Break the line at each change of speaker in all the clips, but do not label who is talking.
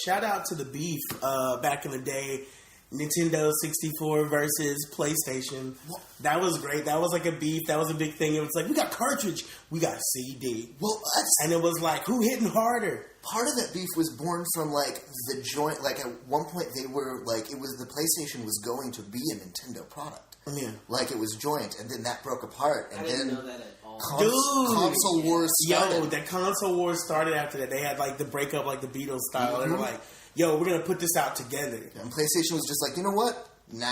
shout out to the beef back in the day. Nintendo 64 versus PlayStation. That was great. That was like a beef. That was a big thing. It was like, we got cartridge, we got CD.
Well,
and it was like, who hitting harder?
Part of that beef was born from, like, the joint. Like, at one point, they were, like, it was the PlayStation was going to be a Nintendo product.
Yeah.
Like, it was joint, and then that broke apart. And
I didn't know that at all.
Console wars started.
Yo, the console wars started after that. They had, like, the breakup, like, the Beatles style. They were like, yo, we're going to put this out together.
And PlayStation was just like, you know what? Nah.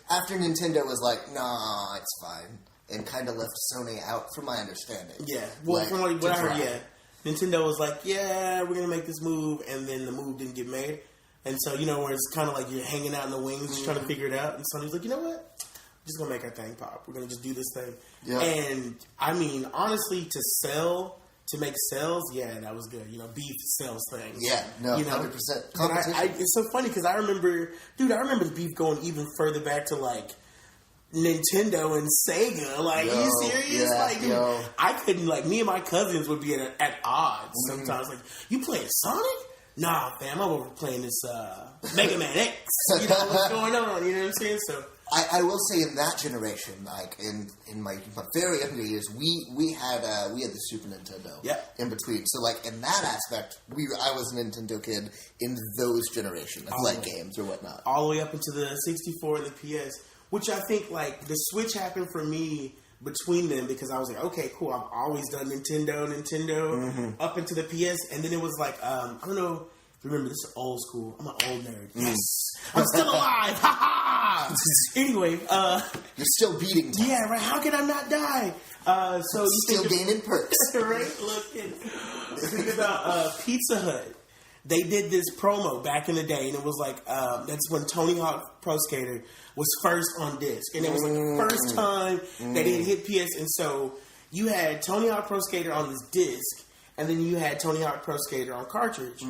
After Nintendo was like, nah, it's fine. And kind of left Sony out, from my understanding.
Yeah. Well,
like,
from what I heard, yeah. Nintendo was like, yeah, we're going to make this move, and then the move didn't get made. And so, you know, where it's kind of like you're hanging out in the wings, just trying to figure it out. And Sony's like, you know what? We're just going to make our thing pop. We're going to just do this thing. Yeah. And, I mean, honestly, to make sales, yeah, that was good. You know, beef sells things.
Yeah, no,
you know?
100%. Competition.
It's so funny because I remember the beef going even further back to, like, Nintendo and Sega. Like, are you serious?
Yeah,
like, dude, I couldn't, like, me and my cousins would be at odds sometimes. Like, you playing Sonic? Nah, fam, I'm over playing this Mega Man X. You know what's going on? You know what I'm saying? So
I will say in that generation, like in my very younger years, we had the Super Nintendo. In between. So like in that aspect, I was a Nintendo kid in those generations, like games or whatnot.
All the way up into the 64 and the PS, which I think like the switch happened for me between them because I was like, okay, cool. I've always done Nintendo, up into the PS, and then it was like, I don't know. Remember, this is old school. I'm an old nerd. Yes, I'm still alive. Ha ha. Anyway,
you're still beating time.
Yeah, right. How can I not die? So you
still gaining perks,
right? Looking. Think about Pizza Hut. They did this promo back in the day, and it was like that's when Tony Hawk Pro Skater was first on disc, and it was like the first time that it hit PS. And so you had Tony Hawk Pro Skater on this disc, and then you had Tony Hawk Pro Skater on cartridge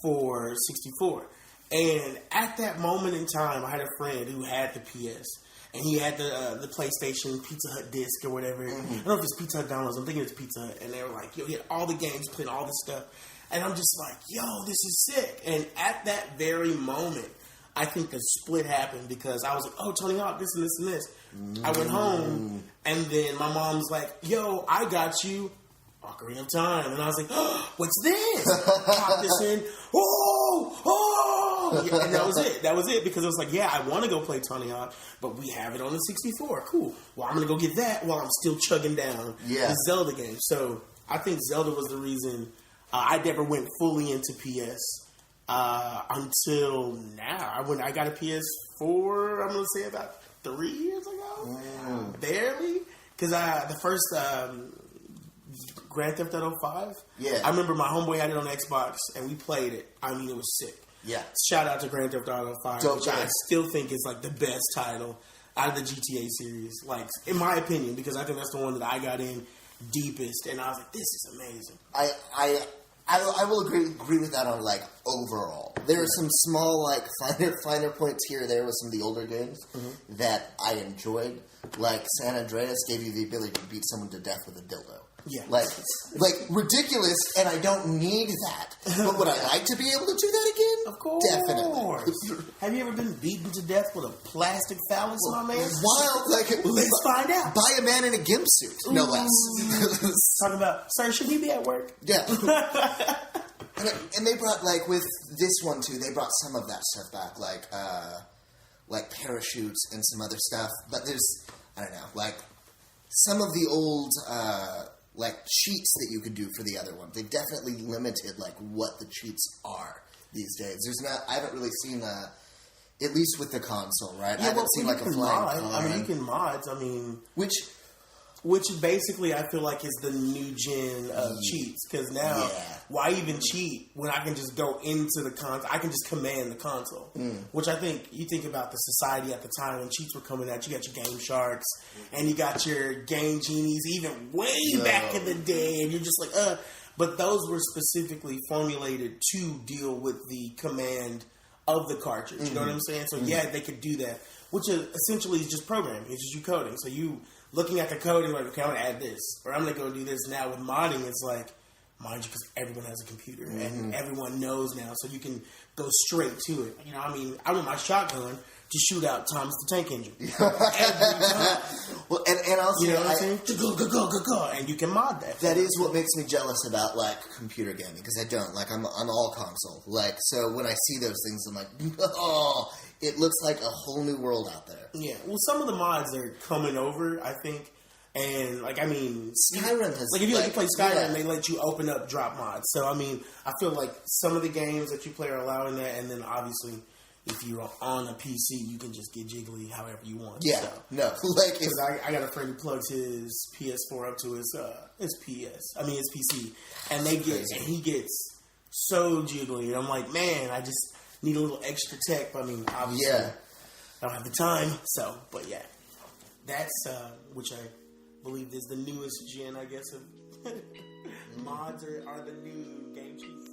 for 64. And at that moment in time, I had a friend who had the PS, and he had the PlayStation Pizza Hut disc or whatever. I don't know if it's Pizza Hut downloads. I'm thinking it's Pizza Hut, and they were like, yo, he had all the games, played all this stuff. And I'm just like, yo, this is sick. And at that very moment, I think the split happened because I was like, oh, Tony Hawk, this and this and this. I went home, and then my mom's like, yo, I got you Ocarina of Time. And I was like, oh, what's this? Pop this in. Oh! Yeah, and that was it. That was it because it was like, yeah, I want to go play Tony Hawk, but we have it on the 64. Cool. Well, I'm going to go get that while I'm still chugging down the Zelda game. So I think Zelda was the reason I never went fully into PS until now. I got a PS4, I'm going to say about 3 years ago. Barely. Because the first Grand Theft Auto 5, I remember my homeboy had it on Xbox, and we played it. I mean, it was sick.
Yeah.
Shout out to Grand Theft Auto 5, which I still think is like the best title out of the GTA series. Like, in my opinion, because I think that's the one that I got in deepest, and I was like, this is amazing.
I will agree with that on, like, overall. There are some small, like, finer points here or there with some of the older games that I enjoyed. Like, San Andreas gave you the ability to beat someone to death with a dildo.
Yeah.
Like ridiculous, and I don't need that. But would I like to be able to do that again?
Of course.
Definitely.
Have you ever been beaten to death with a plastic phallus, my man?
Wild. Like,
let's find out.
Buy a man in a gimp suit, no less.
Talking about, sir, should he be at work?
Yeah. And they brought, like, with this one, too, they brought some of that stuff back, like parachutes and some other stuff. But there's, I don't know, like, some of the old, like, cheats that you could do for the other one. They definitely limited, like, what the cheats are these days. I haven't really seen, at least with the console, right? I haven't seen, like, a flying car.
I mean, you can mods, Which basically I feel like is the new gen of cheats. Because now, why even cheat when I can just go into the console? I can just command the console. Which I think, you think about the society at the time when cheats were coming out. You got your Game Sharks, and you got your Game Genies, even way back in the day. And you're just like, But those were specifically formulated to deal with the command of the cartridge. You know what I'm saying? So they could do that. Which essentially is just programming. It's just you coding. So you looking at the code and like, okay, I'm going to add this. Or I'm going to go do this. Now with modding, it's like, mind you, because everyone has a computer and everyone knows now, so you can go straight to it. You know, I mean, I want my shotgun to shoot out Thomas the Tank Engine every time.
Well, and also,
You know what I'm saying? Go, and you can mod that.
that is what makes me jealous about like computer gaming, because I don't like I'm all console. Like, so when I see those things, I'm like, oh, it looks like a whole new world out there.
Yeah, well, some of the mods are coming over, I think, and like, I mean,
Skyrim has
like if you like to play Skyrim,
yeah.
they let you open up drop mods. So I mean, I feel like some of the games that you play are allowing that, and then obviously, if you're on a PC, you can just get jiggly however you want.
Yeah,
so.
no, like if,
Because I got a friend who plugs his PS4 up to his PC, and he gets so jiggly, and I'm like, man, I just need a little extra tech. But I mean, obviously,
yeah.
I don't have the time. So, but yeah, that's which I believe is the newest gen, I guess, of mods are the new game chief.